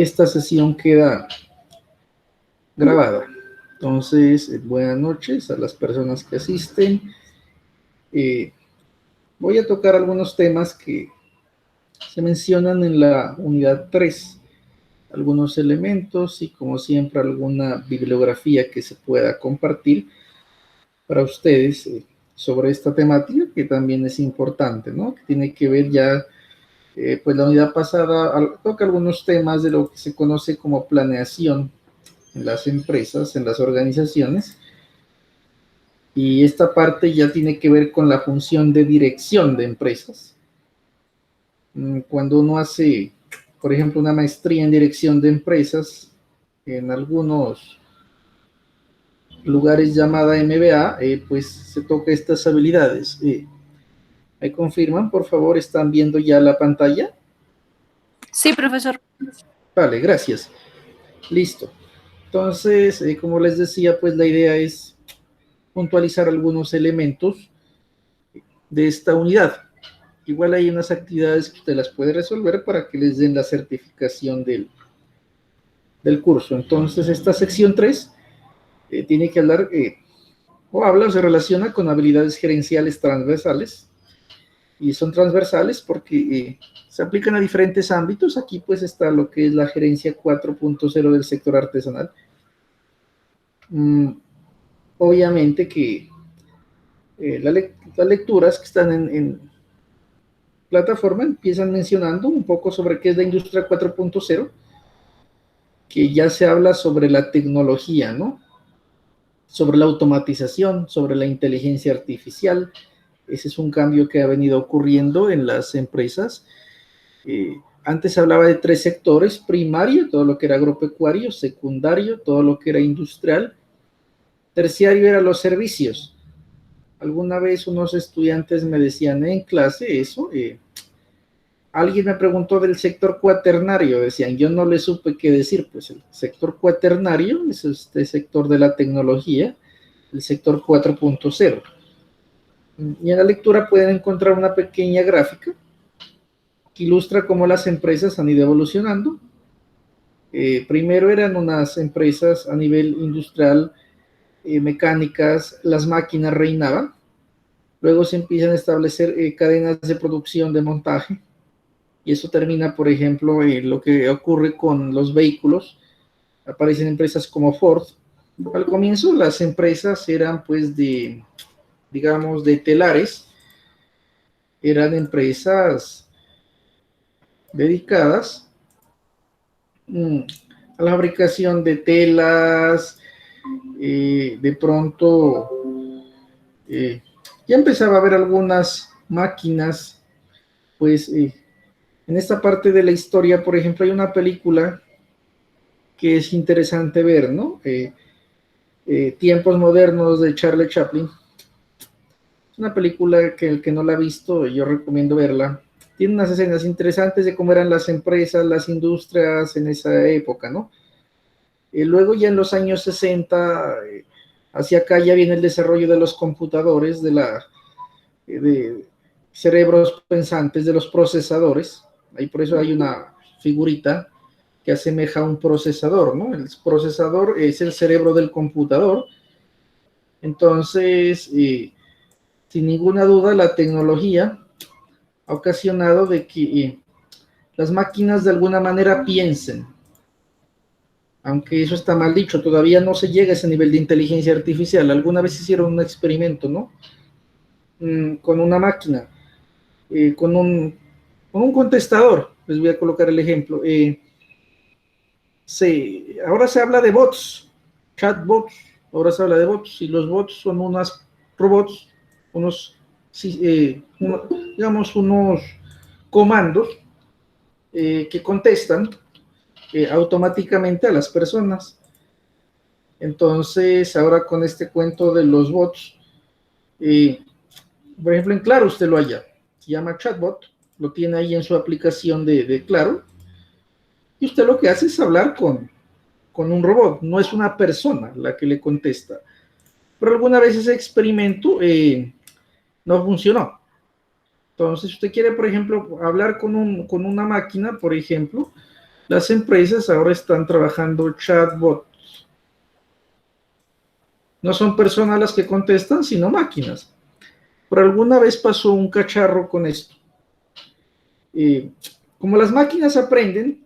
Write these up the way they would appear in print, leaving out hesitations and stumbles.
esta sesión queda grabada. Entonces, buenas noches a las personas que asisten. Voy a tocar algunos temas que se mencionan en la unidad 3, algunos elementos y, como siempre, alguna bibliografía que se pueda compartir para ustedes sobre esta temática, que también es importante, ¿no? Que tiene que ver ya, pues la unidad pasada toca algunos temas de lo que se conoce como planeación en las empresas, en las organizaciones, y esta parte ya tiene que ver con la función de dirección de empresas. Cuando uno hace, por ejemplo, una maestría en dirección de empresas, en algunos lugares llamada MBA, pues se toca estas habilidades. ¿Me confirman, por favor? ¿Están viendo ya la pantalla? Sí, profesor. Vale, gracias. Listo. Entonces, como les decía, pues la idea es puntualizar algunos elementos de esta unidad. Igual hay unas actividades que usted las puede resolver para que les den la certificación del curso. Entonces, esta sección 3 tiene que hablar, o habla o se relaciona con habilidades gerenciales transversales, y son transversales porque se aplican a diferentes ámbitos. Aquí pues está lo que es la gerencia 4.0 del sector artesanal. Obviamente que las lecturas que están en plataforma empiezan mencionando un poco sobre qué es la industria 4.0, que ya se habla sobre la tecnología, ¿no? Sobre la automatización, sobre la inteligencia artificial. Ese es un cambio que ha venido ocurriendo en las empresas. Antes se hablaba de 3 sectores: primario, todo lo que era agropecuario; secundario, todo lo que era industrial; terciario era los servicios. Alguna vez unos estudiantes me decían en clase eso, alguien me preguntó del sector cuaternario, decían, yo no le supe qué decir. Pues el sector cuaternario es este sector de la tecnología, el sector 4.0. Y en la lectura pueden encontrar una pequeña gráfica que ilustra cómo las empresas han ido evolucionando. Primero eran unas empresas a nivel industrial, mecánicas, las máquinas reinaban. Luego se empiezan a establecer cadenas de producción, de montaje, y eso termina, por ejemplo, lo que ocurre con los vehículos. Aparecen empresas como Ford. Al comienzo las empresas eran pues digamos, de telares, eran empresas dedicadas a la fabricación de telas. De pronto ya empezaba a haber algunas máquinas, pues en esta parte de la historia, por ejemplo, hay una película que es interesante ver, ¿no? Tiempos modernos, de Charlie Chaplin. Es una película que el que no la ha visto, yo recomiendo verla. Tiene unas escenas interesantes de cómo eran las empresas, las industrias en esa época, ¿no? Luego ya en los años 60, hacia acá ya viene el desarrollo de los computadores, de cerebros pensantes, de los procesadores. Ahí por eso hay una figurita que asemeja a un procesador, ¿no? El procesador es el cerebro del computador. Entonces, sin ninguna duda, la tecnología ha ocasionado de que las máquinas de alguna manera piensen. Aunque eso está mal dicho, todavía no se llega a ese nivel de inteligencia artificial. Alguna vez hicieron un experimento, ¿no? Con una máquina, con un contestador. Les voy a colocar el ejemplo. Ahora se habla de bots, chatbots. Ahora se habla de bots, y los bots son unos robots, digamos, unos comandos que contestan automáticamente a las personas. Entonces, ahora con este cuento de los bots, por ejemplo, en Claro usted lo halla, se llama chatbot, lo tiene ahí en su aplicación de Claro, y usted lo que hace es hablar con un robot, no es una persona la que le contesta. Pero alguna vez ese experimento no funcionó. Entonces, si usted quiere, por ejemplo, hablar con una máquina, por ejemplo, las empresas ahora están trabajando chatbots. No son personas las que contestan, sino máquinas. Por alguna vez pasó un cacharro con esto. Como las máquinas aprenden,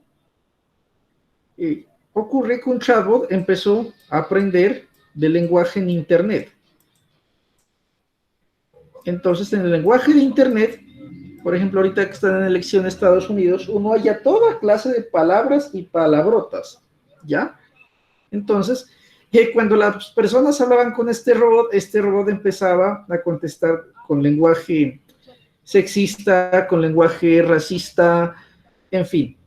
ocurre que un chatbot empezó a aprender del lenguaje en Internet. Entonces, en el lenguaje de Internet, por ejemplo, ahorita que están en elección en Estados Unidos, uno halla toda clase de palabras y palabrotas, ¿ya? Entonces, cuando las personas hablaban con este robot empezaba a contestar con lenguaje sexista, con lenguaje racista, en fin.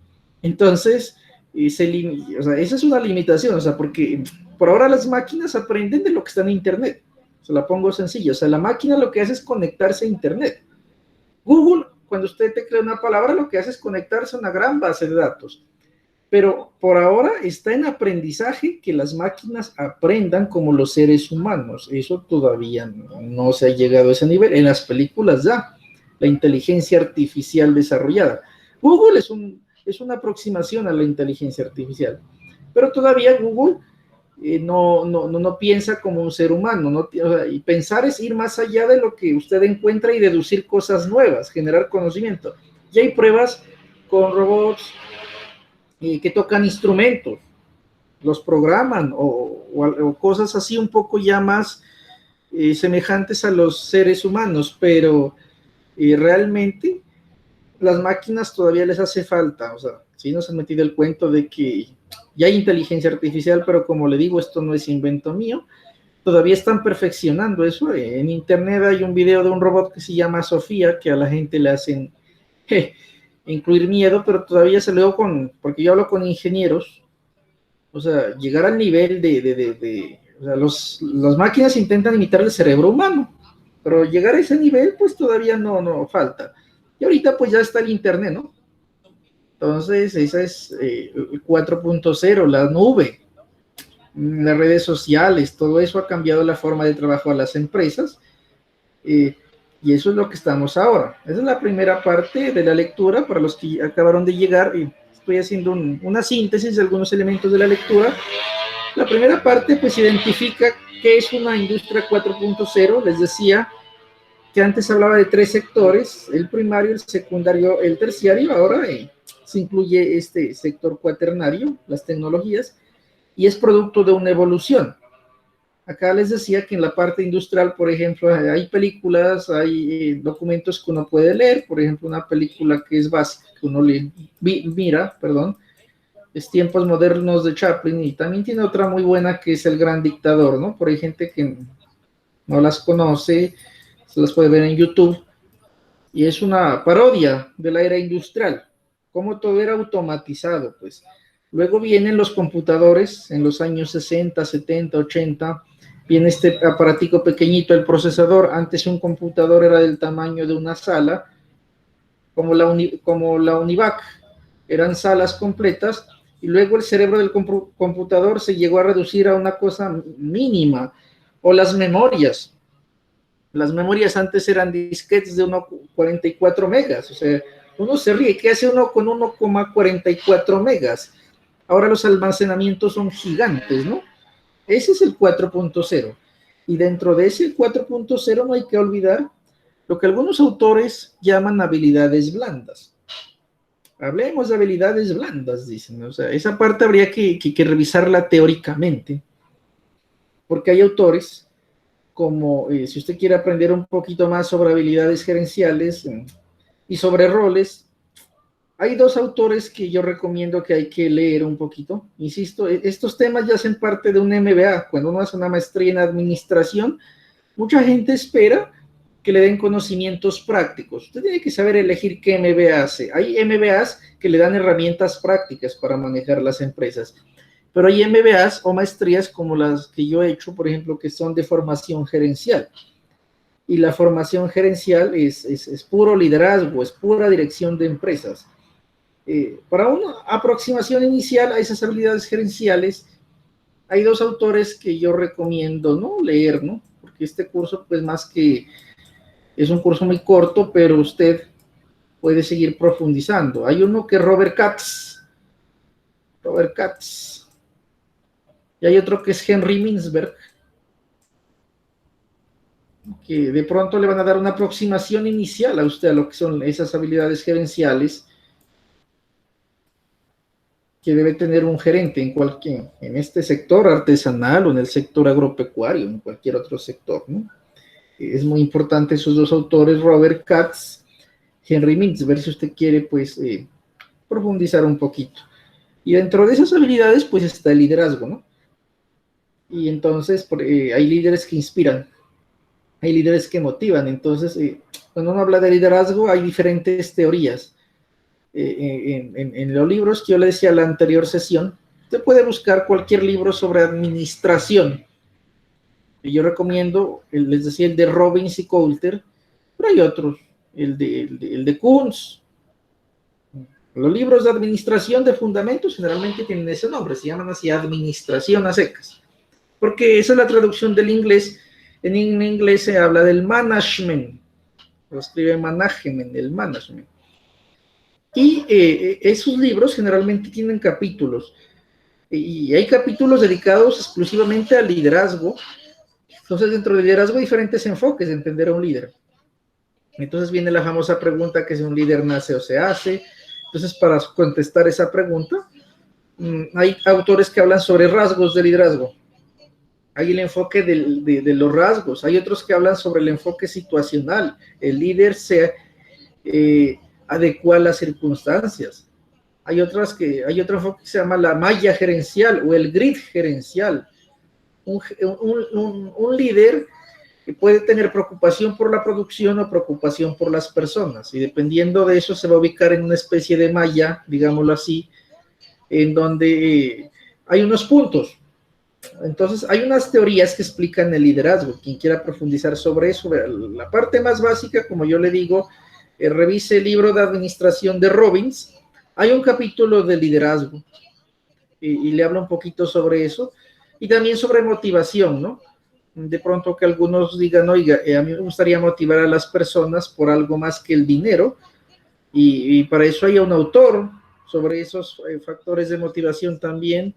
Entonces, o sea, esa es una limitación, o sea, porque por ahora las máquinas aprenden de lo que está en Internet. Se la pongo sencillo, o sea, la máquina lo que hace es conectarse a Internet. Google, cuando usted teclea una palabra, lo que hace es conectarse a una gran base de datos. Pero por ahora está en aprendizaje que las máquinas aprendan como los seres humanos. Eso todavía no se ha llegado a ese nivel. En las películas ya, la inteligencia artificial desarrollada. Google es una aproximación a la inteligencia artificial, pero todavía Google no piensa como un ser humano, o sea, y pensar es ir más allá de lo que usted encuentra y deducir cosas nuevas, generar conocimiento. Y hay pruebas con robots que tocan instrumentos, los programan o cosas así un poco ya más semejantes a los seres humanos, pero realmente las máquinas todavía les hace falta, o sea, sí nos han metido el cuento de que ya hay inteligencia artificial, pero como le digo, esto no es invento mío, todavía están perfeccionando eso. En internet hay un video de un robot que se llama Sofía, que a la gente le hacen incluir miedo, pero todavía se lo digo porque yo hablo con ingenieros, o sea, llegar al nivel o sea, las máquinas intentan imitar el cerebro humano, pero llegar a ese nivel, pues todavía no falta. Y ahorita pues ya está el internet, ¿no? Entonces, esa es el 4.0, la nube, las redes sociales, todo eso ha cambiado la forma de trabajo a las empresas, y eso es lo que estamos ahora. Esa es la primera parte de la lectura. Para los que acabaron de llegar, estoy haciendo una síntesis de algunos elementos de la lectura. La primera parte pues identifica qué es una industria 4.0. Les decía que antes hablaba de 3 sectores, el primario, el secundario, el terciario. Ahora se incluye este sector cuaternario, las tecnologías, y es producto de una evolución. Acá les decía que en la parte industrial, por ejemplo, hay películas, hay documentos que uno puede leer, por ejemplo, una película que es básica, que uno mira, es Tiempos Modernos de Chaplin, y también tiene otra muy buena que es El Gran Dictador, ¿no? Por ahí gente que no las conoce, se las puede ver en YouTube, y es una parodia de la era industrial, cómo todo era automatizado, pues. Luego vienen los computadores en los años 60, 70, 80, viene este aparatico pequeñito, el procesador. Antes un computador era del tamaño de una sala, como la Univac, eran salas completas, y luego el cerebro del computador se llegó a reducir a una cosa mínima, o las memorias. Las memorias antes eran disquetes de 1,44 megas, o sea, uno se ríe, ¿qué hace uno con 1,44 megas? Ahora los almacenamientos son gigantes, ¿no? Ese es el 4.0. Y dentro de ese 4.0 no hay que olvidar lo que algunos autores llaman habilidades blandas. Hablemos de habilidades blandas, dicen. O sea, esa parte habría que revisarla teóricamente, porque hay autores como, si usted quiere aprender un poquito más sobre habilidades gerenciales y sobre roles, hay 2 autores que yo recomiendo que hay que leer un poquito. Insisto, estos temas ya hacen parte de un MBA. Cuando uno hace una maestría en administración, mucha gente espera que le den conocimientos prácticos. Usted tiene que saber elegir qué MBA hace. Hay MBAs que le dan herramientas prácticas para manejar las empresas, pero hay MBAs o maestrías como las que yo he hecho, por ejemplo, que son de formación gerencial. Y la formación gerencial es puro liderazgo, es pura dirección de empresas. Para una aproximación inicial a esas habilidades gerenciales, hay 2 autores que yo recomiendo, ¿no?, leer, ¿no? Porque este curso, pues más que es un curso muy corto, pero usted puede seguir profundizando. Hay uno que es Robert Katz, Robert Katz. Y hay otro que es Henry Mintzberg, que de pronto le van a dar una aproximación inicial a usted a lo que son esas habilidades gerenciales que debe tener un gerente en este sector artesanal o en el sector agropecuario, en cualquier otro sector, ¿no? Es muy importante esos dos autores, Robert Katz, Henry Mintzberg, si usted quiere, pues, profundizar un poquito. Y dentro de esas habilidades, pues, está el liderazgo, ¿no? Y entonces, hay líderes que inspiran, hay líderes que motivan. Entonces, cuando uno habla de liderazgo, hay diferentes teorías. En los libros que yo le decía en la anterior sesión, usted puede buscar cualquier libro sobre administración. Y yo recomiendo, les decía, el de Robbins y Coulter, pero hay otros, el de Kuntz. Los libros de administración de fundamentos generalmente tienen ese nombre, se llaman así, administración a secas, porque esa es la traducción del inglés. En inglés se habla del management, lo escribe management, el management. Y esos libros generalmente tienen capítulos, y hay capítulos dedicados exclusivamente al liderazgo. Entonces, dentro del liderazgo hay diferentes enfoques de entender a un líder. Entonces viene la famosa pregunta que si un líder nace o se hace. Entonces, para contestar esa pregunta, hay autores que hablan sobre rasgos de liderazgo. Hay el enfoque de los rasgos. Hay otros que hablan sobre el enfoque situacional. El líder se adecua a las circunstancias. Hay otro enfoque que se llama la malla gerencial o el grid gerencial. Un líder que puede tener preocupación por la producción o preocupación por las personas, y dependiendo de eso se va a ubicar en una especie de malla, digámoslo así, en donde hay unos puntos. Entonces hay unas teorías que explican el liderazgo. Quien quiera profundizar sobre eso, la parte más básica, como yo le digo, revise el libro de administración de Robbins. Hay un capítulo de liderazgo y le habla un poquito sobre eso, y también sobre motivación, ¿no? De pronto que algunos digan, oiga, a mí me gustaría motivar a las personas por algo más que el dinero, y para eso hay un autor sobre esos factores de motivación también,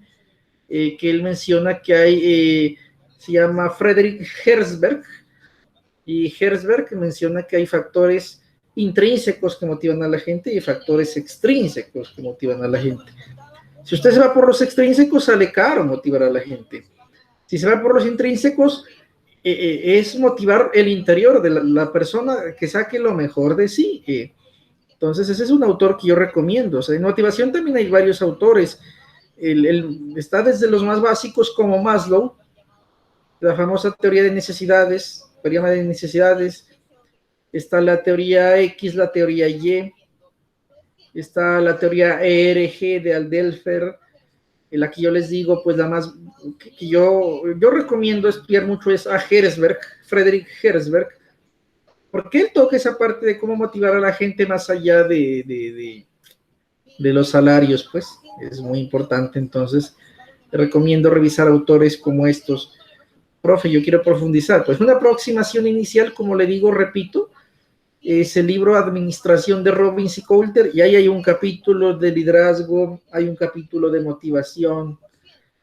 que él menciona que hay, se llama Frederick Herzberg, y Herzberg menciona que hay factores intrínsecos que motivan a la gente y factores extrínsecos que motivan a la gente. Si usted se va por los extrínsecos, sale caro motivar a la gente. Si se va por los intrínsecos, es motivar el interior de la persona que saque lo mejor de sí. Entonces, ese es un autor que yo recomiendo. O sea, en motivación también hay varios autores. Está desde los más básicos como Maslow, la famosa teoría de necesidades, está la teoría X, la teoría Y, está la teoría ERG de Aldelfer. La que yo les digo, pues la más que yo recomiendo estudiar mucho es a Herzberg, Frederick Herzberg, porque él toca esa parte de cómo motivar a la gente más allá de los salarios, pues es muy importante. Entonces recomiendo revisar autores como estos. Profe, yo quiero profundizar, pues una aproximación inicial, como le digo, repito, es el libro Administración de Robbins y Coulter, y ahí hay un capítulo de liderazgo, hay un capítulo de motivación,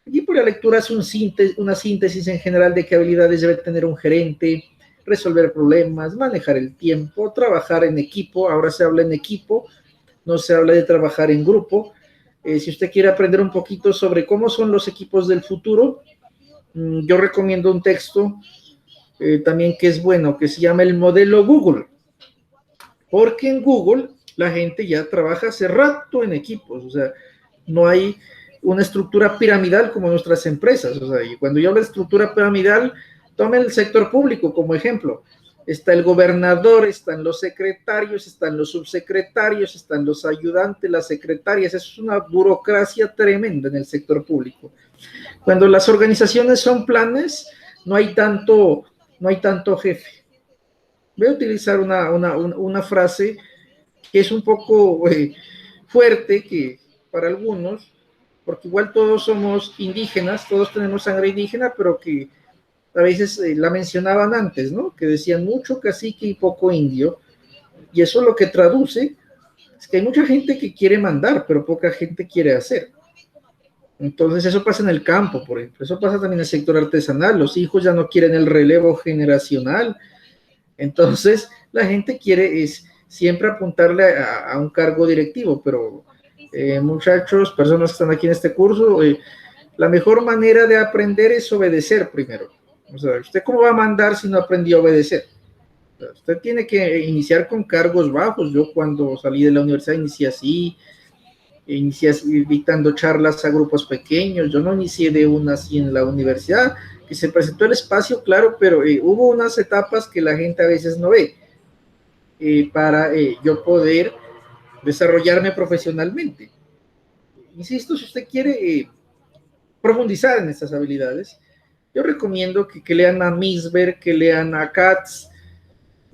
y por la lectura es una síntesis en general de qué habilidades debe tener un gerente: resolver problemas, manejar el tiempo, trabajar en equipo. Ahora se habla en equipo, no se habla de trabajar en grupo. Si usted quiere aprender un poquito sobre cómo son los equipos del futuro, yo recomiendo un texto también que es bueno, que se llama El Modelo Google, porque en Google la gente ya trabaja hace rato en equipos. O sea, no hay una estructura piramidal como nuestras empresas. O sea, y cuando yo hablo de estructura piramidal, tomen el sector público como ejemplo. Está el gobernador, están los secretarios, están los subsecretarios, están los ayudantes, las secretarias. Eso es una burocracia tremenda en el sector público. Cuando las organizaciones son planes, no hay tanto jefe. Voy a utilizar una frase que es un poco fuerte que para algunos, porque igual todos somos indígenas, todos tenemos sangre indígena, pero que a veces la mencionaban antes, ¿no? Que decían mucho cacique y poco indio, y eso lo que traduce es que hay mucha gente que quiere mandar, pero poca gente quiere hacer. Entonces eso pasa en el campo, por ejemplo, eso pasa también en el sector artesanal, los hijos ya no quieren el relevo generacional, entonces la gente quiere siempre apuntarle a un cargo directivo, pero muchachos, personas que están aquí en este curso, la mejor manera de aprender es obedecer primero. O sea, ¿usted cómo va a mandar si no aprendió a obedecer? O sea, usted tiene que iniciar con cargos bajos. Yo cuando salí de la universidad inicié así, inicié dictando charlas a grupos pequeños. Yo no inicié de una así en la universidad, que se presentó el espacio, claro, pero hubo unas etapas que la gente a veces no ve para yo poder desarrollarme profesionalmente. Insisto, si usted quiere profundizar en estas habilidades, yo recomiendo que lean a Misberg, que lean a Katz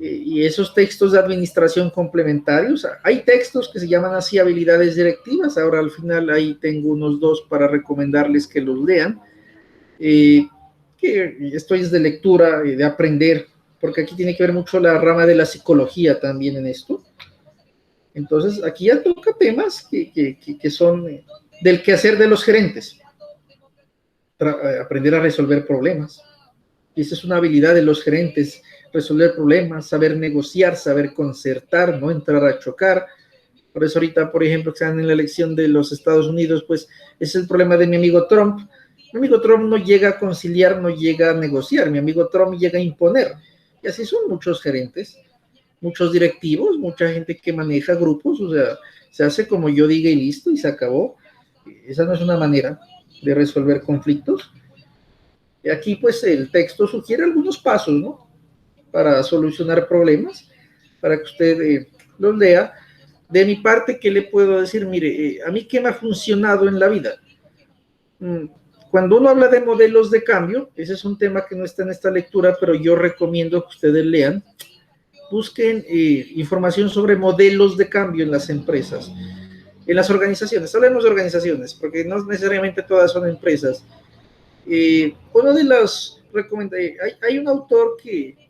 y esos textos de administración complementarios. Hay textos que se llaman así habilidades directivas. Ahora al final ahí tengo unos 2 para recomendarles que los lean. Que esto es de lectura, de aprender, porque aquí tiene que ver mucho la rama de la psicología también en esto. Entonces aquí ya toca temas que son del quehacer de los gerentes. Aprender a resolver problemas. Y esa es una habilidad de los gerentes, resolver problemas, saber negociar, saber concertar, no entrar a chocar. Por eso ahorita, por ejemplo, que están en la elección de los Estados Unidos, pues es el problema de mi amigo Trump. Mi amigo Trump no llega a conciliar, no llega a negociar, mi amigo Trump llega a imponer. Y así son muchos gerentes, muchos directivos, mucha gente que maneja grupos, o sea, se hace como yo diga y listo, y se acabó. Esa no es una manera de resolver conflictos. Y aquí pues el texto sugiere algunos pasos, ¿no?, para solucionar problemas, para que usted los lea. De mi parte, ¿qué le puedo decir? Mire, a mí qué me ha funcionado en la vida. Cuando uno habla de modelos de cambio, ese es un tema que no está en esta lectura, pero yo recomiendo que ustedes lean, busquen información sobre modelos de cambio en las empresas, en las organizaciones. Hablemos de organizaciones, porque no necesariamente todas son empresas. Uno de las recomendaciones, hay un autor que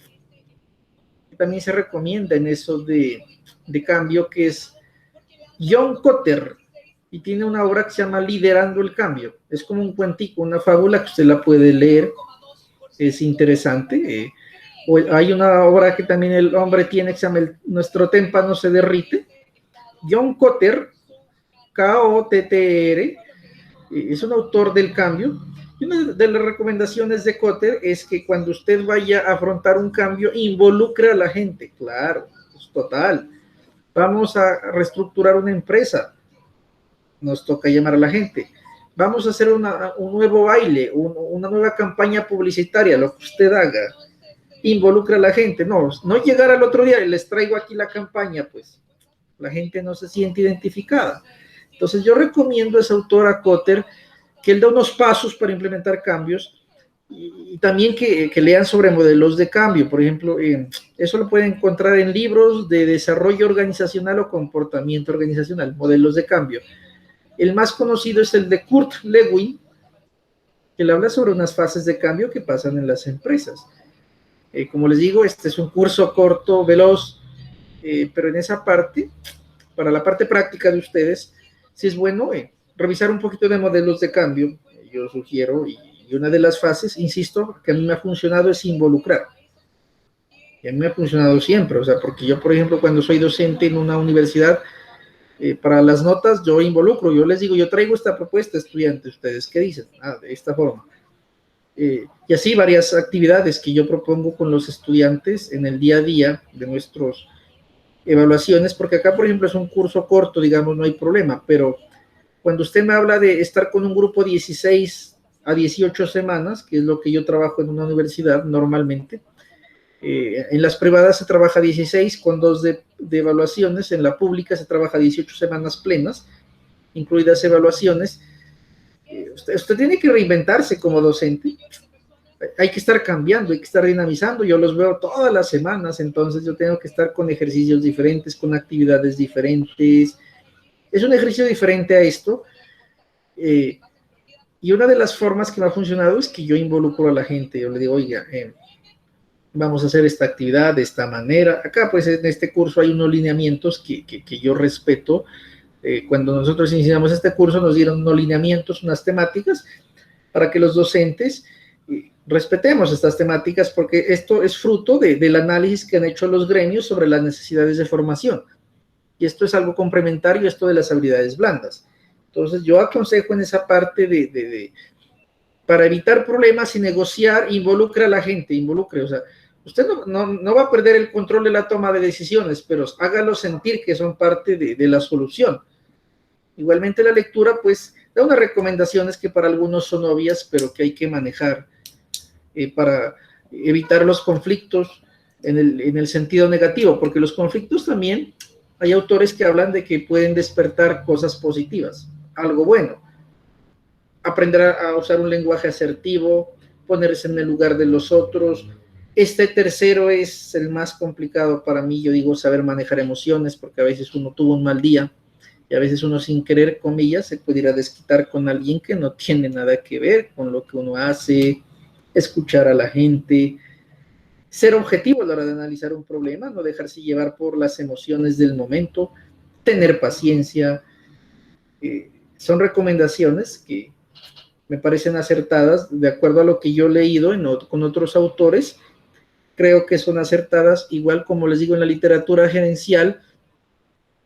también se recomienda en eso de cambio, que es John Kotter, y tiene una obra que se llama Liderando el Cambio. Es como un cuentico, una fábula que usted la puede leer, es interesante. Hay una obra que también el hombre tiene que se llama Nuestro témpano se derrite. John Kotter, K-O-T-T-R, es un autor del cambio. Y una de las recomendaciones de Kotter es que cuando usted vaya a afrontar un cambio, involucre a la gente. Claro, es total. Vamos a reestructurar una empresa, nos toca llamar a la gente. Vamos a hacer un nuevo baile, una nueva campaña publicitaria, lo que usted haga. Involucra a la gente. No llegar al otro día y les traigo aquí la campaña, pues la gente no se siente identificada. Entonces yo recomiendo a ese autor, a Kotter, que él da unos pasos para implementar cambios y también que lean sobre modelos de cambio. Por ejemplo, eso lo pueden encontrar en libros de desarrollo organizacional o comportamiento organizacional, modelos de cambio. El más conocido es el de Kurt Lewin, que le habla sobre unas fases de cambio que pasan en las empresas. Como les digo, este es un curso corto, veloz, pero en esa parte, para la parte práctica de ustedes, sí es bueno revisar un poquito de modelos de cambio. Yo sugiero, y una de las fases, insisto, que a mí me ha funcionado es involucrar. Y a mí me ha funcionado siempre, o sea, porque yo, por ejemplo, cuando soy docente en una universidad, para las notas yo involucro, yo les digo, yo traigo esta propuesta, estudiantes, ¿ustedes qué dicen? De esta forma. Y así varias actividades que yo propongo con los estudiantes en el día a día de nuestras evaluaciones, porque acá, por ejemplo, es un curso corto, digamos, no hay problema, pero cuando usted me habla de estar con un grupo 16 a 18 semanas, que es lo que yo trabajo en una universidad normalmente, en las privadas se trabaja 16 con 2 de evaluaciones, en la pública se trabaja 18 semanas plenas, incluidas evaluaciones. Usted tiene que reinventarse como docente, hay que estar cambiando, hay que estar dinamizando. Yo los veo todas las semanas, entonces yo tengo que estar con ejercicios diferentes, con actividades diferentes. Es un ejercicio diferente a esto. Y una de las formas que me ha funcionado es que yo involucro a la gente. Yo le digo, oiga, vamos a hacer esta actividad de esta manera. Acá, pues, en este curso hay unos lineamientos que yo respeto. Cuando nosotros iniciamos este curso nos dieron unos lineamientos, unas temáticas, para que los docentes respetemos estas temáticas, porque esto es fruto del análisis que han hecho los gremios sobre las necesidades de formación. Y esto es algo complementario a esto de las habilidades blandas. Entonces yo aconsejo en esa parte para evitar problemas y negociar, involucre a la gente, o sea, usted no va a perder el control de la toma de decisiones, pero hágalo sentir que son parte de la solución. Igualmente la lectura, pues, da unas recomendaciones que para algunos son obvias, pero que hay que manejar para evitar los conflictos en el sentido negativo, porque los conflictos también, hay autores que hablan de que pueden despertar cosas positivas, algo bueno. Aprender a usar un lenguaje asertivo, ponerse en el lugar de los otros. Este tercero es el más complicado para mí, yo digo, saber manejar emociones, porque a veces uno tuvo un mal día y a veces uno sin querer, comillas, se puede ir a desquitar con alguien que no tiene nada que ver con lo que uno hace, escuchar a la gente, ser objetivo a la hora de analizar un problema, no dejarse llevar por las emociones del momento, tener paciencia. Son recomendaciones que me parecen acertadas, de acuerdo a lo que yo he leído con otros autores, creo que son acertadas, igual como les digo en la literatura gerencial,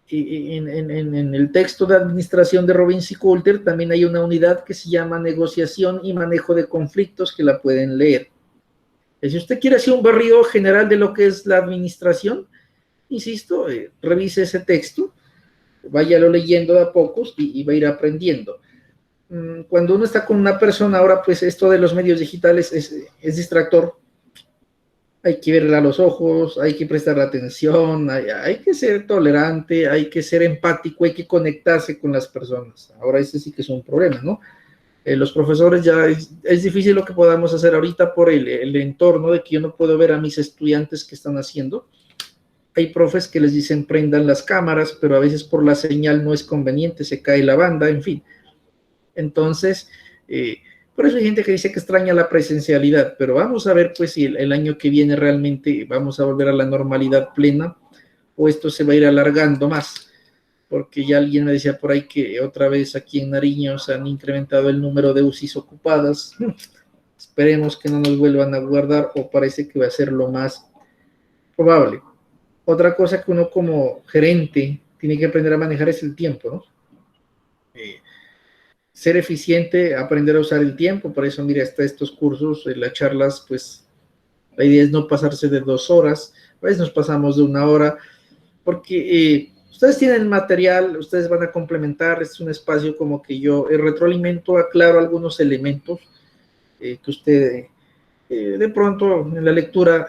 en el texto de administración de Robin C. Coulter también hay una unidad que se llama negociación y manejo de conflictos que la pueden leer. Y si usted quiere hacer un barrido general de lo que es la administración, insisto, revise ese texto, váyalo leyendo de a pocos y va a ir aprendiendo. Cuando uno está con una persona, ahora pues esto de los medios digitales es distractor, hay que verle a los ojos, hay que prestar atención, hay que ser tolerante, hay que ser empático, hay que conectarse con las personas. Ahora ese sí que es un problema, ¿no? Los profesores ya es difícil lo que podamos hacer ahorita por el entorno de que yo no puedo ver a mis estudiantes que están haciendo. Hay profes que les dicen prendan las cámaras, pero a veces por la señal no es conveniente, se cae la banda, en fin. Entonces, por eso hay gente que dice que extraña la presencialidad, pero vamos a ver pues si el año que viene realmente vamos a volver a la normalidad plena o esto se va a ir alargando más, porque ya alguien me decía por ahí que otra vez aquí en Nariño se han incrementado el número de UCIs ocupadas. Esperemos que no nos vuelvan a guardar o parece que va a ser lo más probable. Otra cosa que uno como gerente tiene que aprender a manejar es el tiempo, ¿no? Ser eficiente, aprender a usar el tiempo, por eso, mira, hasta estos cursos, las charlas, pues, la idea es no pasarse de 2 horas, a veces nos pasamos de 1 hora, porque ustedes tienen material, ustedes van a complementar, es un espacio como que yo retroalimento, aclaro algunos elementos que usted de pronto en la lectura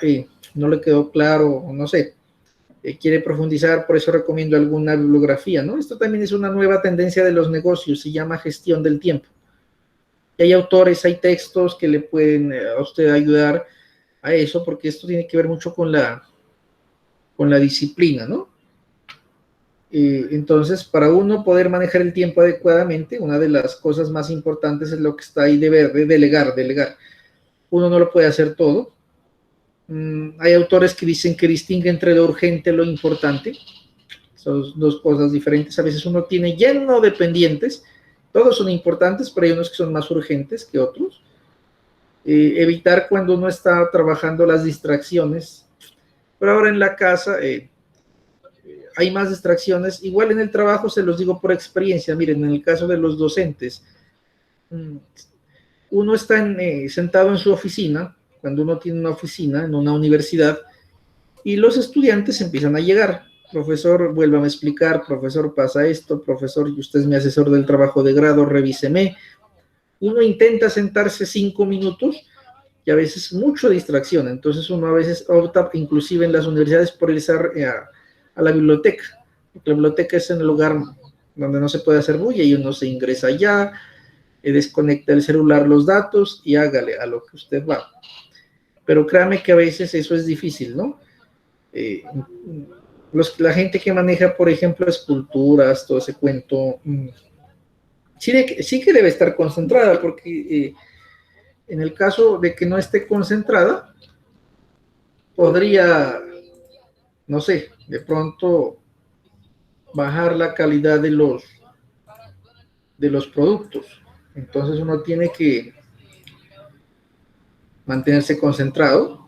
no le quedó claro, no sé, quiere profundizar, por eso recomiendo alguna bibliografía, ¿no? Esto también es una nueva tendencia de los negocios, se llama gestión del tiempo. Y hay autores, hay textos que le pueden a usted ayudar a eso, porque esto tiene que ver mucho con la disciplina, ¿no? Entonces, para uno poder manejar el tiempo adecuadamente, una de las cosas más importantes es lo que está ahí de delegar. Uno no lo puede hacer todo. Hay autores que dicen que distingue entre lo urgente y lo importante. Son dos cosas diferentes. A veces uno tiene lleno de pendientes. Todos son importantes, pero hay unos que son más urgentes que otros. Evitar cuando uno está trabajando las distracciones. Pero ahora en la casa hay más distracciones. Igual en el trabajo se los digo por experiencia. Miren, en el caso de los docentes, uno está sentado en su oficina, cuando uno tiene una oficina en una universidad, y los estudiantes empiezan a llegar. Profesor, vuélvame a explicar, profesor, pasa esto, profesor, y usted es mi asesor del trabajo de grado, revíseme. Uno intenta sentarse 5 minutos y a veces mucha distracción, entonces uno a veces opta, inclusive en las universidades, por irse a la biblioteca, porque la biblioteca es en el lugar donde no se puede hacer bulla y uno se ingresa allá, desconecta el celular, los datos y hágale a lo que usted va. Pero créame que a veces eso es difícil, ¿no? La gente que maneja, por ejemplo, esculturas, todo ese cuento, sí que debe estar concentrada, porque en el caso de que no esté concentrada, podría, no sé, de pronto bajar la calidad de los productos. Entonces uno tiene que mantenerse concentrado.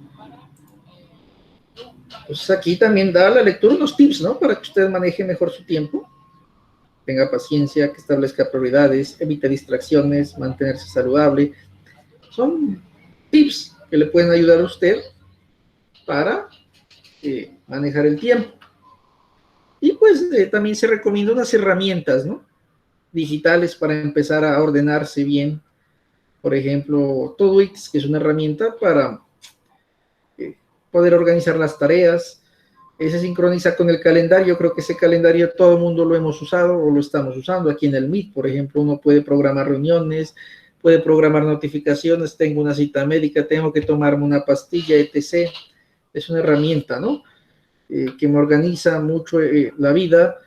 Entonces aquí también da la lectura unos tips, ¿no? Para que usted maneje mejor su tiempo, tenga paciencia, que establezca prioridades, evite distracciones, mantenerse saludable. Son tips que le pueden ayudar a usted para manejar el tiempo. Y pues también se recomiendan unas herramientas, ¿no? Digitales para empezar a ordenarse bien. Por ejemplo, Todoist, que es una herramienta para poder organizar las tareas. Se sincroniza con el calendario. Creo que ese calendario todo el mundo lo hemos usado o lo estamos usando. Aquí en el Meet, por ejemplo, uno puede programar reuniones, puede programar notificaciones, tengo una cita médica, tengo que tomarme una pastilla, etc. Es una herramienta, ¿no? Que me organiza mucho la vida.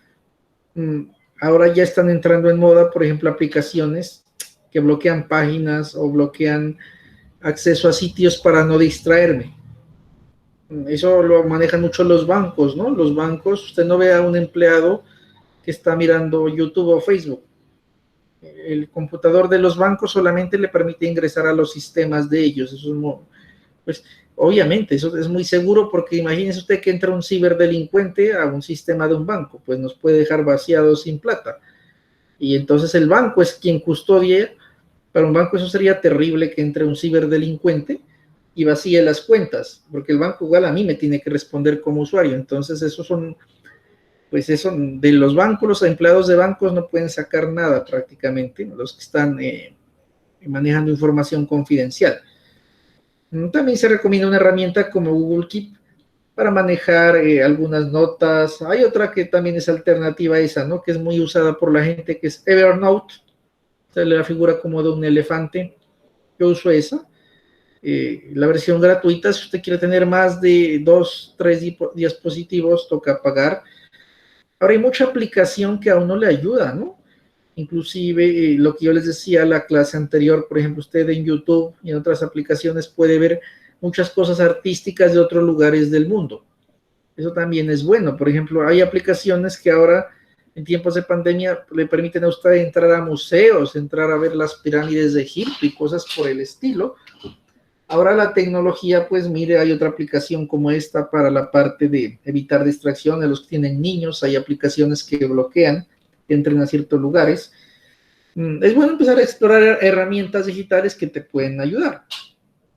Ahora ya están entrando en moda, por ejemplo, aplicaciones que bloquean páginas o bloquean acceso a sitios para no distraerme. Eso lo manejan mucho los bancos, ¿no? Los bancos, usted no ve a un empleado que está mirando YouTube o Facebook. El computador de los bancos solamente le permite ingresar a los sistemas de ellos. Eso es pues, obviamente, eso es muy seguro porque imagínese usted que entra un ciberdelincuente a un sistema de un banco, pues nos puede dejar vaciados sin plata. Y entonces el banco es quien custodia. Para un banco eso sería terrible, que entre un ciberdelincuente y vacíe las cuentas, porque el banco igual a mí me tiene que responder como usuario. Entonces esos son, pues eso, de los bancos, los empleados de bancos no pueden sacar nada prácticamente, los que están manejando información confidencial. También se recomienda una herramienta como Google Keep para manejar algunas notas. Hay otra que también es alternativa a esa, ¿no? Que es muy usada por la gente, que es Evernote. Se le figura como de un elefante. Yo uso esa. La versión gratuita, si usted quiere tener más de 2, 3 dispositivos, toca pagar. Ahora hay mucha aplicación que a uno le ayuda, ¿no? Inclusive lo que yo les decía en la clase anterior, por ejemplo, usted en YouTube y en otras aplicaciones puede ver muchas cosas artísticas de otros lugares del mundo. Eso también es bueno. Por ejemplo, hay aplicaciones que ahora en tiempos de pandemia le permiten a usted entrar a museos, entrar a ver las pirámides de Egipto y cosas por el estilo. Ahora la tecnología, pues mire, hay otra aplicación como esta para la parte de evitar distracciones. Los que tienen niños, hay aplicaciones que bloquean que entren a ciertos lugares. Es bueno empezar a explorar herramientas digitales que te pueden ayudar.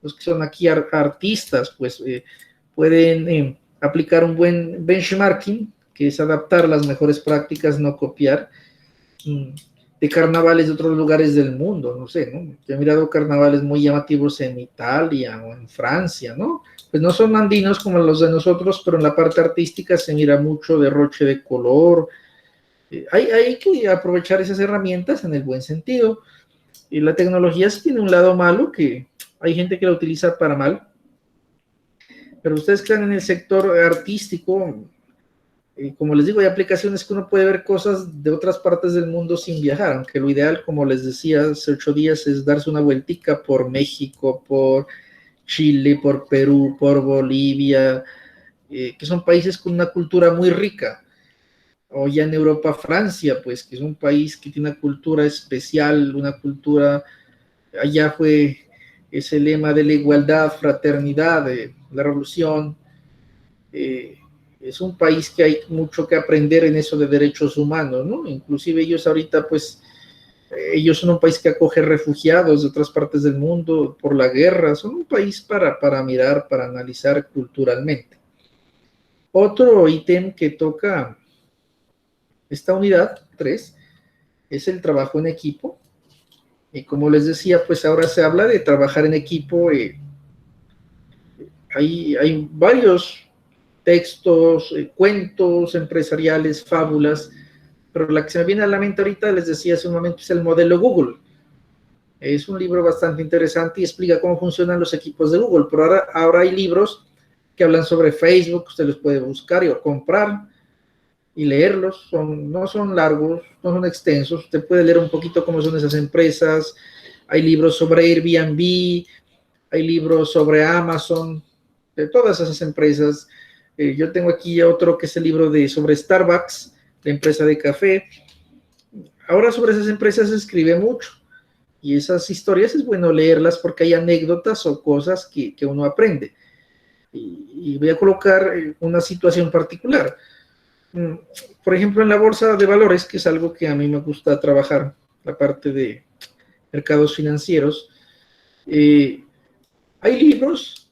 Los que son aquí artistas, pues pueden aplicar un buen benchmarking, que es adaptar las mejores prácticas, no copiar. De carnavales de otros lugares del mundo, no sé, ¿no? Yo he mirado carnavales muy llamativos en Italia o en Francia, ¿no? Pues no son andinos como los de nosotros, pero en la parte artística se mira mucho derroche de color. Hay que aprovechar esas herramientas en el buen sentido. Y la tecnología sí tiene un lado malo, que hay gente que la utiliza para mal, pero ustedes que están en el sector artístico, como les digo, hay aplicaciones que uno puede ver cosas de otras partes del mundo sin viajar, aunque lo ideal, como les decía hace 8 días, es darse una vueltica por México, por Chile, por Perú, por Bolivia, que son países con una cultura muy rica. O ya en Europa, Francia, pues, que es un país que tiene una cultura especial, una cultura, allá fue ese lema de la igualdad, fraternidad, de la revolución. Es un país que hay mucho que aprender en eso de derechos humanos, ¿no? Inclusive ellos ahorita, pues, ellos son un país que acoge refugiados de otras partes del mundo por la guerra, son un país para mirar, para analizar culturalmente. Otro ítem que toca esta unidad 3 es el trabajo en equipo. Y como les decía, pues ahora se habla de trabajar en equipo. Hay varios textos, cuentos empresariales, fábulas, pero la que se me viene a la mente ahorita, les decía hace un momento, es el modelo Google. Es un libro bastante interesante y explica cómo funcionan los equipos de Google, pero ahora hay libros que hablan sobre Facebook, usted los puede buscar o comprar y leerlos, no son largos, no son extensos, usted puede leer un poquito cómo son esas empresas. Hay libros sobre Airbnb, hay libros sobre Amazon, de todas esas empresas. Yo tengo aquí otro que es el libro sobre Starbucks, la empresa de café. Ahora sobre esas empresas se escribe mucho y esas historias es bueno leerlas porque hay anécdotas o cosas que uno aprende. Y voy a colocar una situación particular. Por ejemplo, en la bolsa de valores, que es algo que a mí me gusta trabajar, la parte de mercados financieros, hay libros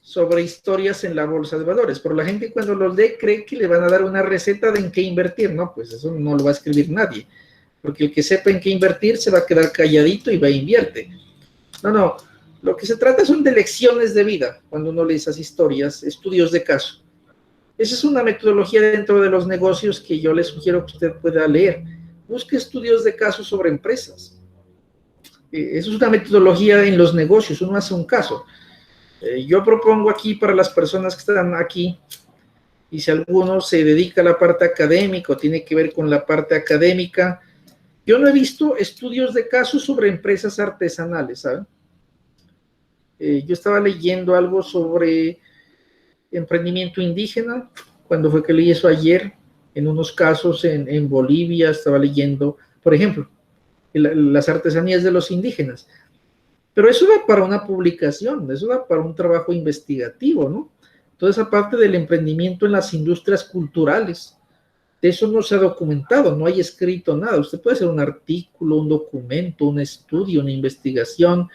sobre historias en la bolsa de valores, pero la gente cuando los lee cree que le van a dar una receta de en qué invertir, ¿no? Pues eso no lo va a escribir nadie, porque el que sepa en qué invertir se va a quedar calladito y va a invierte. No, lo que se trata son de lecciones de vida, cuando uno lee esas historias, estudios de caso. Esa es una metodología dentro de los negocios que yo le sugiero que usted pueda leer. Busque estudios de caso sobre empresas. Eso es una metodología en los negocios, uno hace un caso. Yo propongo aquí para las personas que están aquí, y si alguno se dedica a la parte académica o tiene que ver con la parte académica, yo no he visto estudios de casos sobre empresas artesanales, ¿saben? Yo estaba leyendo algo sobre emprendimiento indígena, cuando fue que leí eso ayer, en unos casos en Bolivia, estaba leyendo, por ejemplo, las artesanías de los indígenas. Pero eso da para una publicación, eso da para un trabajo investigativo, ¿no? Toda esa parte del emprendimiento en las industrias culturales, de eso no se ha documentado, no hay escrito nada. Usted puede hacer un artículo, un documento, un estudio, una investigación.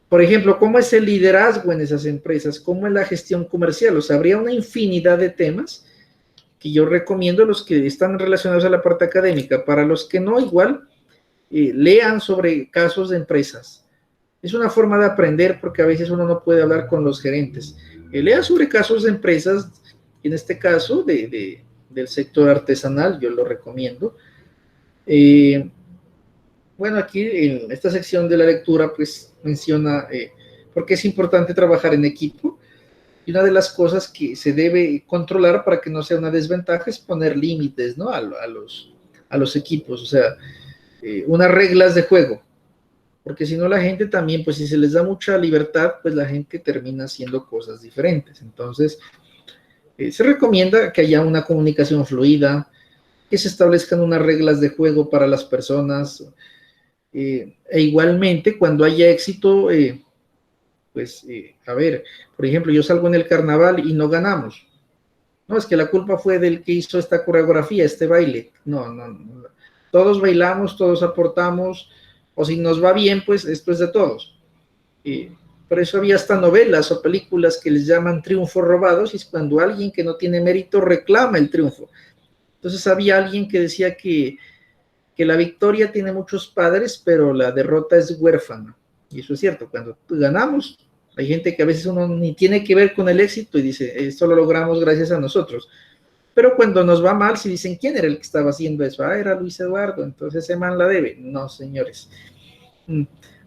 Por ejemplo, ¿cómo es el liderazgo en esas empresas? ¿Cómo es la gestión comercial? O sea, habría una infinidad de temas que yo recomiendo a los que están relacionados a la parte académica. Para los que no, igual, lean sobre casos de empresas. Es una forma de aprender porque a veces uno no puede hablar con los gerentes. Lea sobre casos de empresas, en este caso del sector artesanal, yo lo recomiendo. Bueno, aquí en esta sección de la lectura, pues menciona por qué es importante trabajar en equipo. Y una de las cosas que se debe controlar para que no sea una desventaja es poner límites, ¿no? a los equipos, o sea, unas reglas de juego. Porque si no la gente también, pues si se les da mucha libertad, pues la gente termina haciendo cosas diferentes. Entonces, se recomienda que haya una comunicación fluida, que se establezcan unas reglas de juego para las personas, e igualmente cuando haya éxito, pues, a ver, por ejemplo, yo salgo en el carnaval y no ganamos. No, es que la culpa fue del que hizo esta coreografía, este baile. No. Todos bailamos, todos aportamos, o si nos va bien, pues esto es de todos. Por eso había hasta novelas o películas que les llaman triunfos robados, y es cuando alguien que no tiene mérito reclama el triunfo. Entonces había alguien que decía que la victoria tiene muchos padres, pero la derrota es huérfana. Y eso es cierto, cuando ganamos, hay gente que a veces uno ni tiene que ver con el éxito y dice, esto lo logramos gracias a nosotros. Pero cuando nos va mal, si dicen, ¿quién era el que estaba haciendo eso? Era Luis Eduardo, entonces ese man la debe. No, señores.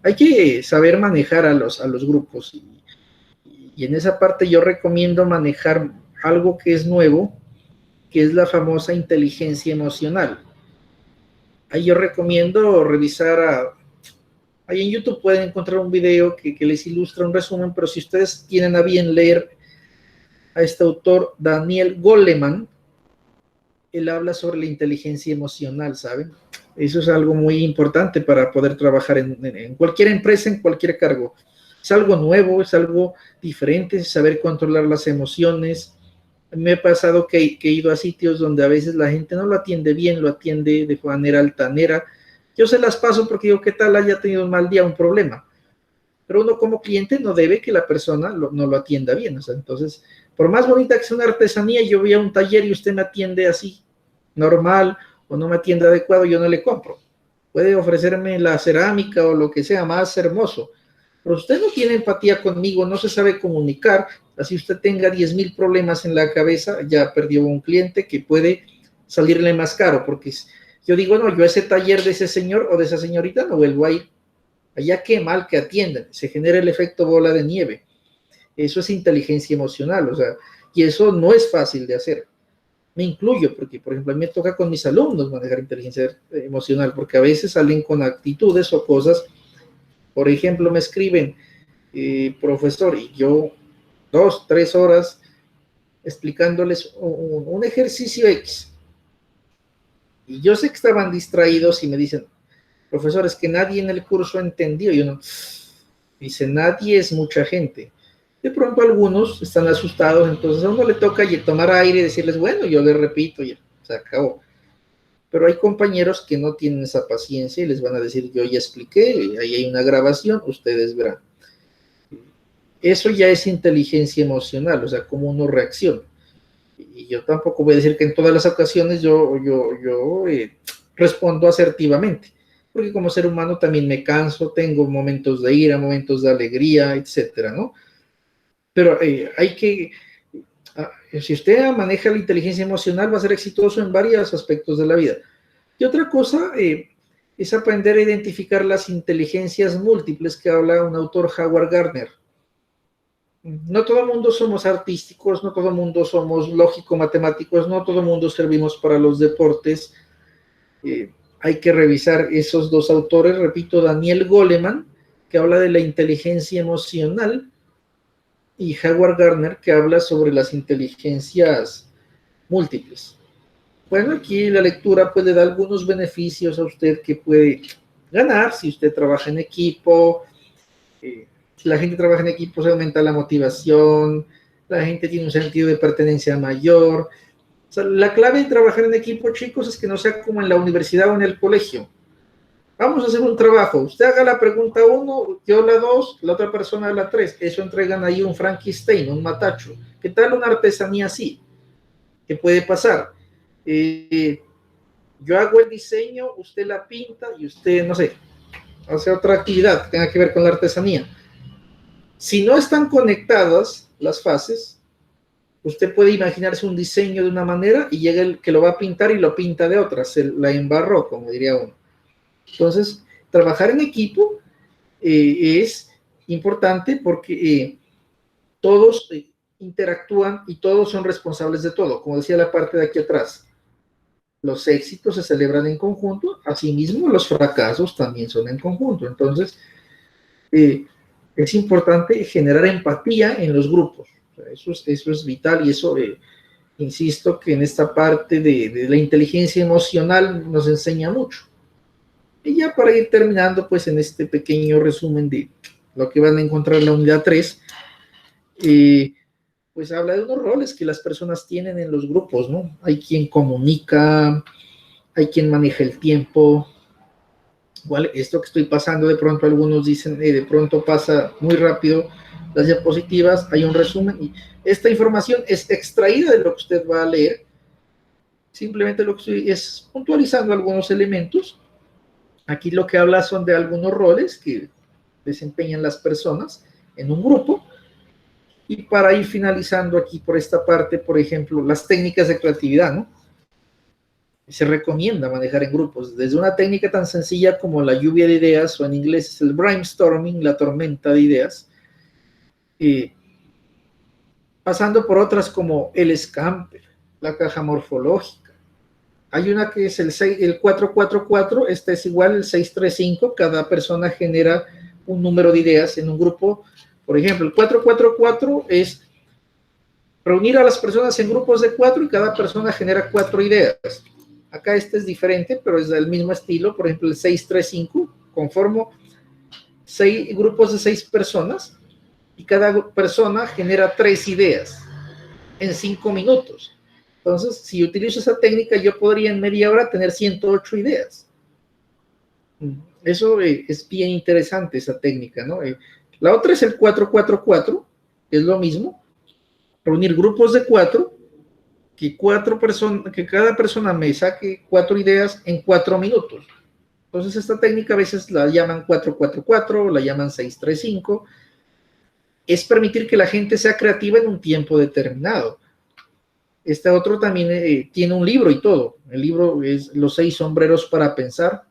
Hay que saber manejar a los grupos. Y en esa parte yo recomiendo manejar algo que es nuevo, que es la famosa inteligencia emocional. Ahí yo recomiendo revisar ahí en YouTube pueden encontrar un video que les ilustra un resumen, pero si ustedes tienen a bien leer a este autor, Daniel Goleman, él habla sobre la inteligencia emocional, ¿saben? Eso es algo muy importante para poder trabajar en cualquier empresa, en cualquier cargo. Es algo nuevo, es algo diferente, saber controlar las emociones. Me ha pasado que he ido a sitios donde a veces la gente no lo atiende bien, lo atiende de manera altanera. Yo se las paso porque digo, ¿qué tal haya tenido un mal día, un problema? Pero uno como cliente no debe que la persona no lo atienda bien. O sea, entonces, por más bonita que sea una artesanía, yo voy a un taller y usted me atiende así, normal, o no me atiende adecuado, yo no le compro. Puede ofrecerme la cerámica o lo que sea más hermoso, pero usted no tiene empatía conmigo, no se sabe comunicar, así usted tenga 10,000 problemas en la cabeza, ya perdió un cliente que puede salirle más caro, porque yo digo, no, yo a ese taller de ese señor o de esa señorita no vuelvo a ir. Allá qué mal que atienden, se genera el efecto bola de nieve. Eso es inteligencia emocional, o sea, y eso no es fácil de hacer. Me incluyo, porque, por ejemplo, a mí me toca con mis alumnos manejar inteligencia emocional, porque a veces salen con actitudes o cosas. Por ejemplo, me escriben, profesor, y yo 2, 3 horas explicándoles un ejercicio X. Y yo sé que estaban distraídos y me dicen, profesor, es que nadie en el curso entendió. Y uno dice, nadie es mucha gente. De pronto algunos están asustados, entonces a uno le toca tomar aire y decirles, bueno, yo les repito, ya se acabó. Pero hay compañeros que no tienen esa paciencia y les van a decir, yo ya expliqué, ahí hay una grabación, ustedes verán. Eso ya es inteligencia emocional, o sea, cómo uno reacciona. Y yo tampoco voy a decir que en todas las ocasiones yo respondo asertivamente, porque como ser humano también me canso, tengo momentos de ira, momentos de alegría, etcétera, ¿no? Pero hay que, si usted maneja la inteligencia emocional, va a ser exitoso en varios aspectos de la vida. Y otra cosa es aprender a identificar las inteligencias múltiples que habla un autor, Howard Gardner. No todo el mundo somos artísticos, no todo el mundo somos lógico-matemáticos, no todo el mundo servimos para los deportes. Hay que revisar esos dos autores, repito, Daniel Goleman, que habla de la inteligencia emocional, y Howard Gardner, que habla sobre las inteligencias múltiples. Bueno, aquí la lectura puede dar algunos beneficios a usted que puede ganar si usted trabaja en equipo. Si la gente trabaja en equipo, se aumenta la motivación, la gente tiene un sentido de pertenencia mayor. O sea, la clave de trabajar en equipo, chicos, es que no sea como en la universidad o en el colegio. Vamos a hacer un trabajo. Usted haga la pregunta 1, yo la 2, la otra persona la 3. Eso entregan ahí un Frankenstein, un matacho. ¿Qué tal una artesanía así? ¿Qué puede pasar? Yo hago el diseño, usted la pinta y usted, no sé, hace otra actividad que tenga que ver con la artesanía. Si no están conectadas las fases, usted puede imaginarse un diseño de una manera y llega el que lo va a pintar y lo pinta de otra, se la embarró, como diría uno. Entonces, trabajar en equipo es importante porque todos interactúan y todos son responsables de todo, como decía la parte de aquí atrás. Los éxitos se celebran en conjunto, asimismo los fracasos también son en conjunto. Entonces, es importante generar empatía en los grupos. O sea, eso es vital y eso, insisto, que en esta parte de la inteligencia emocional nos enseña mucho. Y ya para ir terminando, pues en este pequeño resumen de lo que van a encontrar en la unidad 3, pues habla de unos roles que las personas tienen en los grupos, ¿no? Hay quien comunica, hay quien maneja el tiempo. Igual, esto que estoy pasando, de pronto algunos dicen, de pronto pasa muy rápido las diapositivas, hay un resumen, y esta información es extraída de lo que usted va a leer. Simplemente lo que estoy es puntualizando algunos elementos. Aquí lo que habla son de algunos roles que desempeñan las personas en un grupo. Y para ir finalizando aquí por esta parte, por ejemplo, las técnicas de creatividad, ¿no? Se recomienda manejar en grupos, desde una técnica tan sencilla como la lluvia de ideas, o en inglés es el brainstorming, la tormenta de ideas, pasando por otras como el Scamper, la caja morfológica. Hay una que es el 444, esta es igual el 635, cada persona genera un número de ideas en un grupo. Por ejemplo, el 444 es reunir a las personas en grupos de 4 y cada persona genera 4 ideas. Acá este es diferente, pero es del mismo estilo. Por ejemplo, el 635, conformo 6 grupos de 6 personas y cada persona genera 3 ideas en 5 minutos. Entonces, si utilizo esa técnica, yo podría en media hora tener 108 ideas. Eso es bien interesante, esa técnica, ¿no? La otra es el 444, que es lo mismo, reunir grupos de 4, que cada persona me saque 4 ideas en 4 minutos. Entonces, esta técnica a veces la llaman 444, la llaman 635. Es permitir que la gente sea creativa en un tiempo determinado. Este otro también tiene un libro y todo. El libro es Los 6 sombreros para pensar,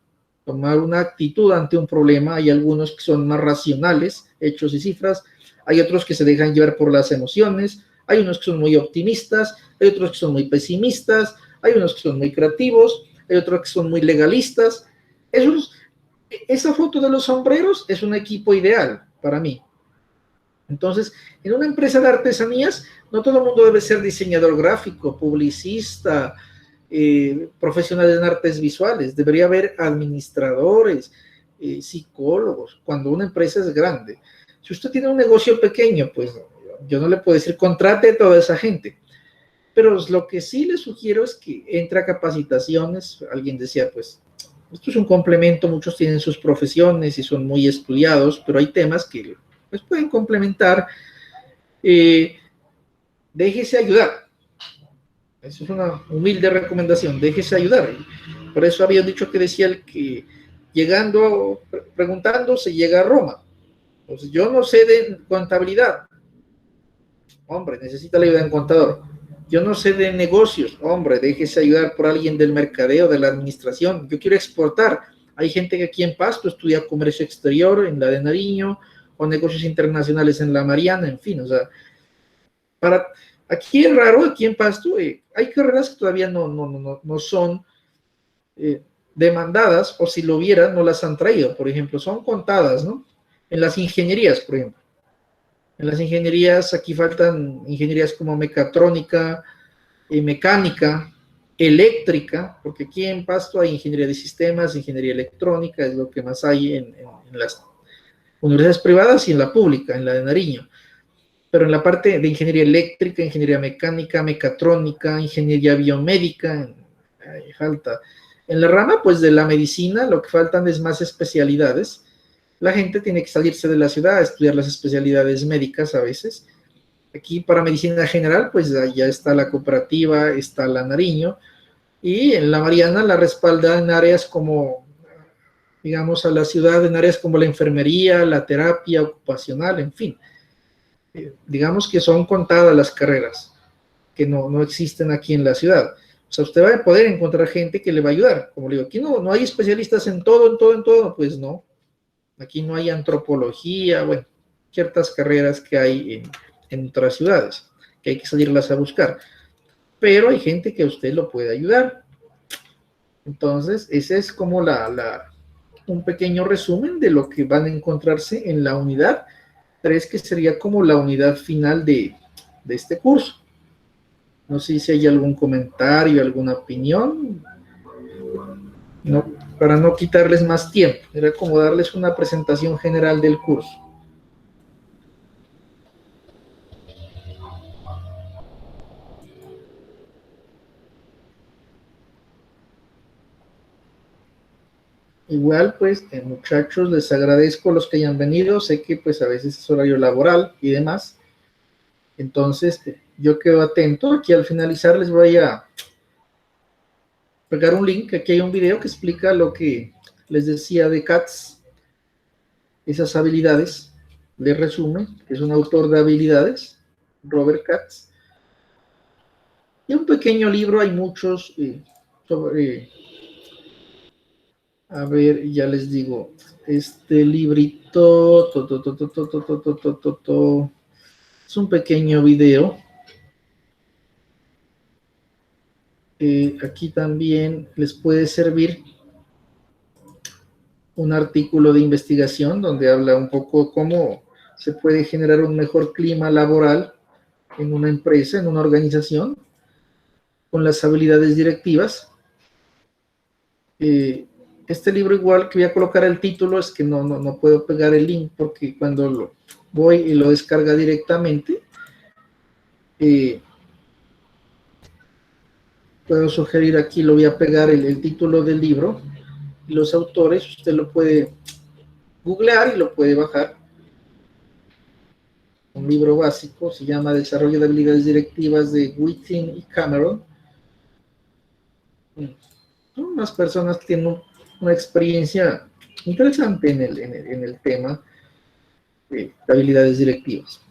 tomar una actitud ante un problema. Hay algunos que son más racionales, hechos y cifras. Hay otros que se dejan llevar por las emociones. Hay unos que son muy optimistas. Hay otros que son muy pesimistas. Hay unos que son muy creativos. Hay otros que son muy legalistas. Esa foto de los sombreros es un equipo ideal para mí. Entonces, en una empresa de artesanías, no todo el mundo debe ser diseñador gráfico, publicista, profesional en artes visuales. Debería haber administradores, psicólogos, cuando una empresa es grande. Si usted tiene un negocio pequeño, pues yo no le puedo decir contrate a toda esa gente. Pero lo que sí le sugiero es que entre a capacitaciones. Alguien decía, pues, esto es un complemento, muchos tienen sus profesiones y son muy estudiados, pero hay temas que pues, pueden complementar. Déjese ayudar. Esa es una humilde recomendación, déjese ayudar. Por eso había dicho que decía el que llegando, preguntando, se llega a Roma. Pues yo no sé de contabilidad. Hombre, necesita la ayuda de un contador. Yo no sé de negocios. Hombre, déjese ayudar por alguien del mercadeo, de la administración. Yo quiero exportar. Hay gente que aquí en Pasto estudia comercio exterior, en la de Nariño, o negocios internacionales en la Mariana, en fin, o sea, aquí es raro, aquí en Pasto, hay carreras que todavía no son demandadas, o si lo hubieran, no las han traído, por ejemplo, son contadas, ¿no? En las ingenierías, por ejemplo. En las ingenierías, aquí faltan ingenierías como mecatrónica, mecánica, eléctrica, porque aquí en Pasto hay ingeniería de sistemas, ingeniería electrónica, es lo que más hay en las universidades privadas y en la pública, en la de Nariño. Pero en la parte de ingeniería eléctrica, ingeniería mecánica, mecatrónica, ingeniería biomédica, falta. En la rama, pues, de la medicina, lo que faltan es más especialidades. La gente tiene que salirse de la ciudad a estudiar las especialidades médicas a veces. Aquí para medicina general, pues ya está la cooperativa, está la Nariño, y en la Mariana la respalda en áreas como, digamos, a la ciudad, en áreas como la enfermería, la terapia ocupacional, en fin. Digamos que son contadas las carreras que no existen aquí en la ciudad. O sea, usted va a poder encontrar gente que le va a ayudar. Como le digo, aquí no hay especialistas en todo, pues no. Aquí no hay antropología, bueno, ciertas carreras que hay en otras ciudades, que hay que salirlas a buscar. Pero hay gente que a usted lo puede ayudar. Entonces, ese es como un pequeño resumen de lo que van a encontrarse en la unidad 3, que sería como la unidad final de este curso. No sé si hay algún comentario, alguna opinión. No, para no quitarles más tiempo, era como darles una presentación general del curso. Igual, pues, muchachos, les agradezco a los que hayan venido. Sé que, pues, a veces es horario laboral y demás. Entonces, yo quedo atento. Aquí al finalizar les voy a pegar un link. Aquí hay un video que explica lo que les decía de Katz, esas habilidades. Les resume, que es un autor de habilidades, Robert Katz. Y un pequeño libro, hay muchos sobre... A ver, ya les digo, este librito, es un pequeño video. Aquí también les puede servir un artículo de investigación donde habla un poco cómo se puede generar un mejor clima laboral en una empresa, en una organización, con las habilidades directivas. Este libro, igual que voy a colocar el título, es que no puedo pegar el link porque cuando voy y lo descarga directamente, puedo sugerir aquí, lo voy a pegar el título del libro y los autores, usted lo puede googlear y lo puede bajar. Un libro básico, se llama Desarrollo de habilidades directivas, de Whiting y Cameron. Son unas personas que tienen una experiencia interesante en el tema de habilidades directivas.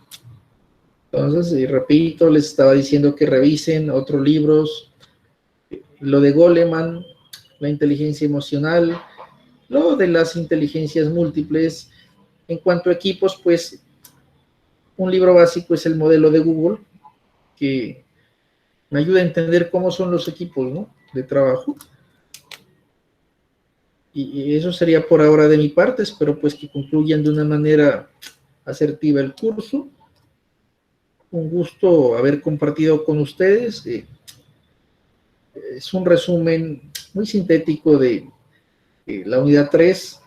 Entonces, repito, les estaba diciendo que revisen otros libros, lo de Goleman, la inteligencia emocional, lo de las inteligencias múltiples. En cuanto a equipos, pues un libro básico es el modelo de Google, que me ayuda a entender cómo son los equipos, ¿no?, de trabajo. Y eso sería por ahora de mi parte. Espero pues que concluyan de una manera asertiva el curso. Un gusto haber compartido con ustedes. Es un resumen muy sintético de la unidad 3.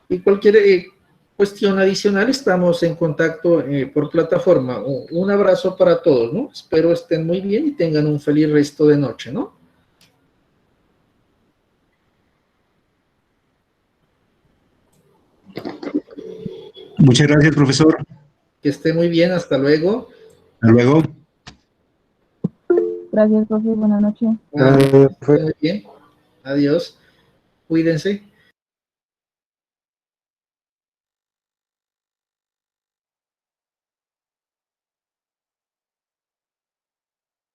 Y cualquier cuestión adicional, estamos en contacto por plataforma. Un abrazo para todos, ¿no? Espero estén muy bien y tengan un feliz resto de noche, ¿no? Muchas gracias, profesor. Que esté muy bien, hasta luego. Hasta luego. Gracias, profe. Buenas noches. Que esté muy bien. Adiós. Cuídense.